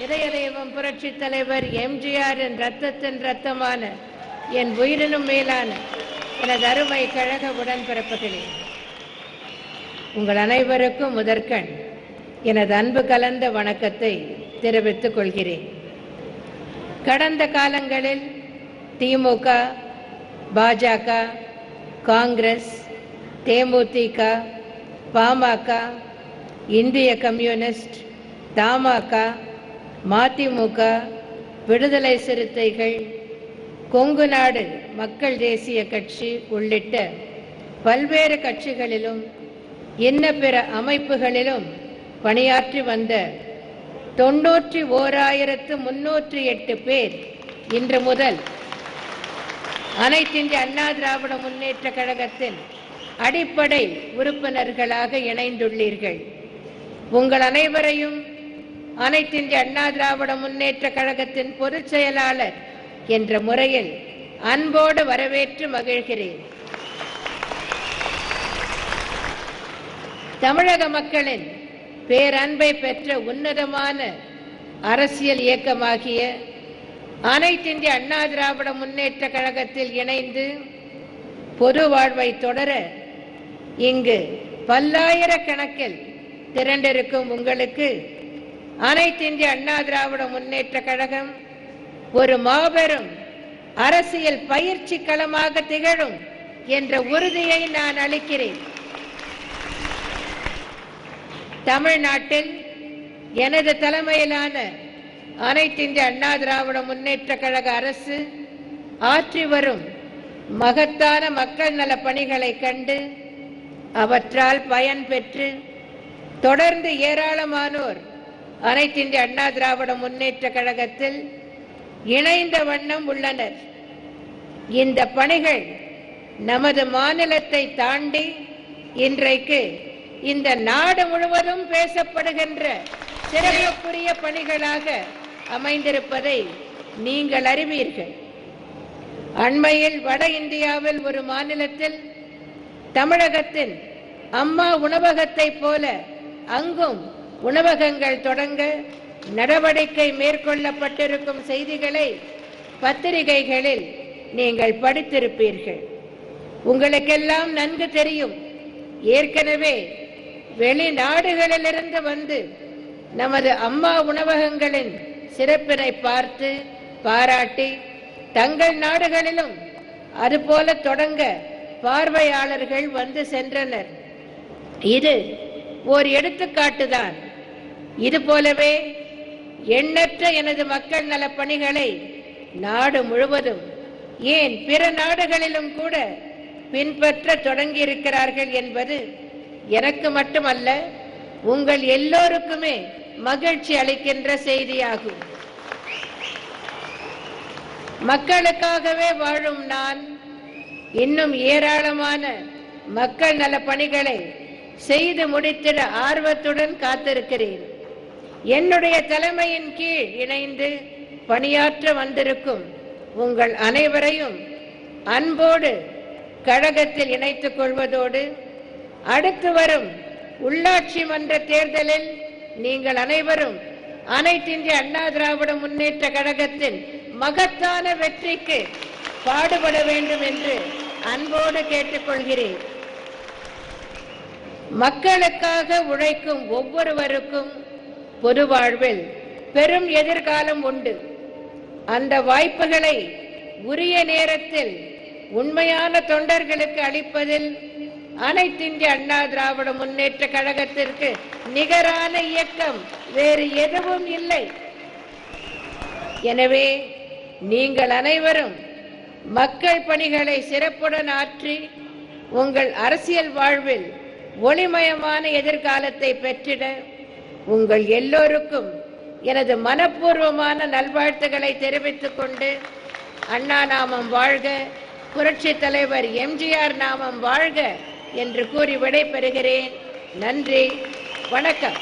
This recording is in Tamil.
இதய தெய்வம் புரட்சி தலைவர் எம்ஜிஆரின் ரத்தத்தின் ரத்தமான என் உயிரினும் மேலான எனது அருமை கழக உடன்பிறப்புகளே, உங்கள் அனைவருக்கும் முதற்கண் எனது அன்பு கலந்த வணக்கத்தை தெரிவித்துக் கொள்கிறேன். கடந்த காலங்களில் திமுக, பாஜக, காங்கிரஸ், தேமுதிக, பாமக, இந்திய கம்யூனிஸ்ட், தமாக, மதிமுக, விடுதலை சிறுத்தைகள், கொங்கு நாடு மக்கள் தேசிய கட்சி உள்ளிட்ட பல்வேறு கட்சிகளிலும் இன்ன பிற அமைப்புகளிலும் பணியாற்றி வந்த 91,308 பேர் இன்று முதல் அனைத்திந்திய அண்ணா திராவிட முன்னேற்ற கழகத்தின் அடிப்படை உறுப்பினர்களாக இணைந்துள்ளீர்கள். உங்கள் அனைவரையும் அனைத்திந்திய அண்ணா திராவிட முன்னேற்ற கழகத்தின் பொதுச் செயலாளர் என்ற முறையில் அன்போடு வரவேற்று மகிழ்கிறேன். தமிழக மக்களின் பேரன்பை பெற்ற உன்னதமான அரசியல் இயக்கமாகிய அனைத்திந்திய அண்ணா திராவிட முன்னேற்ற கழகத்தில் இணைந்து பொது வாழ்வை தொடர இங்கு பல்லாயிரக்கணக்கில் திரண்டிருக்கும் உங்களுக்கு அனைத்திந்திய அண்ணா திராவிட முன்னேற்ற கழகம் ஒரு மாபெரும் அரசியல் பயிற்சி களமாக திகழும் என்ற உறுதியை நான் அளிக்கிறேன். தமிழ்நாட்டில் எனது தலைமையிலான அனைத்திந்திய அண்ணா திராவிட முன்னேற்ற கழக அரசு ஆற்றி வரும் மகத்தான மக்கள் நல பணிகளை கண்டு அவற்றால் பயன் பெற்று தொடர்ந்து ஏராளமானோர் அனைத்திந்திய அண்ணா திராவிட முன்னேற்ற கழகத்தில் இணைந்த வண்ணம் உள்ளனர். இந்த பணிகள் நமது மாநிலத்தை தாண்டி இன்றைக்கு இந்த நாடு முழுவதும் பேசப்படுகின்ற சிறப்புக்குரிய பணிகளாக அமைந்திருப்பதை நீங்கள் அறிவீர்கள். அண்மையில் வட இந்தியாவில் ஒரு மாநிலத்தில் தமிழகத்தின் அம்மா உணவகத்தை போல அங்கும் உணவகங்கள் தொடங்க நடவடிக்கை மேற்கொள்ளப்பட்டிருக்கும் செய்திகளை பத்திரிகைகளில் நீங்கள் படித்திருப்பீர்கள். உங்களுக்கெல்லாம் நன்கு தெரியும், ஏற்கனவே வெளிநாடுகளிலிருந்து வந்து நமது அம்மா உணவகங்களின் சிறப்பினை பார்த்து பாராட்டி தங்கள் நாடுகளிலும் அதுபோல தொடங்க பார்வையாளர்கள் வந்து சென்றனர். இது ஓர் எடுத்துக்காட்டுதான். இது போலவே எண்ணற்ற எனது மக்கள் நல பணிகளை நாடு முழுவதும், ஏன் பிற நாடுகளிலும் கூட பின்பற்ற தொடங்கி இருக்கிறார்கள் என்பது எனக்கு மட்டுமல்ல, உங்கள் எல்லோருக்குமே மகிழ்ச்சி அளிக்கின்ற செய்தியாகும். மக்களுக்காகவே வாழும் நான் இன்னும் ஏராளமான மக்கள் நல பணிகளை செய்து முடித்திட ஆர்வத்துடன் காத்திருக்கிறேன். என்னுடைய தலைமையின் கீழ் இணைந்து பணியாற்ற வந்திருக்கும் உங்கள் அனைவரையும் அன்போடு கழகத்தில் இணைத்துக் கொள்வதோடு அடுத்து வரும் உள்ளாட்சி மன்ற தேர்தலில் நீங்கள் அனைவரும் அனைத்திந்திய அண்ணா திராவிட முன்னேற்ற கழகத்தின் மகத்தான வெற்றிக்கு பாடுபட வேண்டும் என்று அன்போடு கேட்டுக்கொள்கிறேன். மக்களுக்காக உழைக்கும் ஒவ்வொருவருக்கும் பொது வாழ்வில் பெரும் எதிர்காலம் உண்டு. அந்த வாய்ப்புகளை உரிய நேரத்தில் உண்மையான தொண்டர்களுக்கு அளிப்பதில் அனைத்திந்திய அண்ணா திராவிட முன்னேற்ற கழகத்திற்கு நிகரான இயக்கம் வேறு எதுவும் இல்லை. எனவே நீங்கள் அனைவரும் மக்கள் பணிகளை சிறப்புடன் ஆற்றி உங்கள் அரசியல் வாழ்வில் ஒளிமயமான எதிர்காலத்தை பெற்றிட உங்கள் எல்லோருக்கும் எனது மனப்பூர்வமான நல்வாழ்த்துக்களை தெரிவித்துக் கொண்டு, அண்ணா நாமம் வாழ்க, புரட்சி தலைவர் எம்ஜிஆர் நாமம் வாழ்க என்று கூறி விடைபெறுகிறேன். நன்றி, வணக்கம்.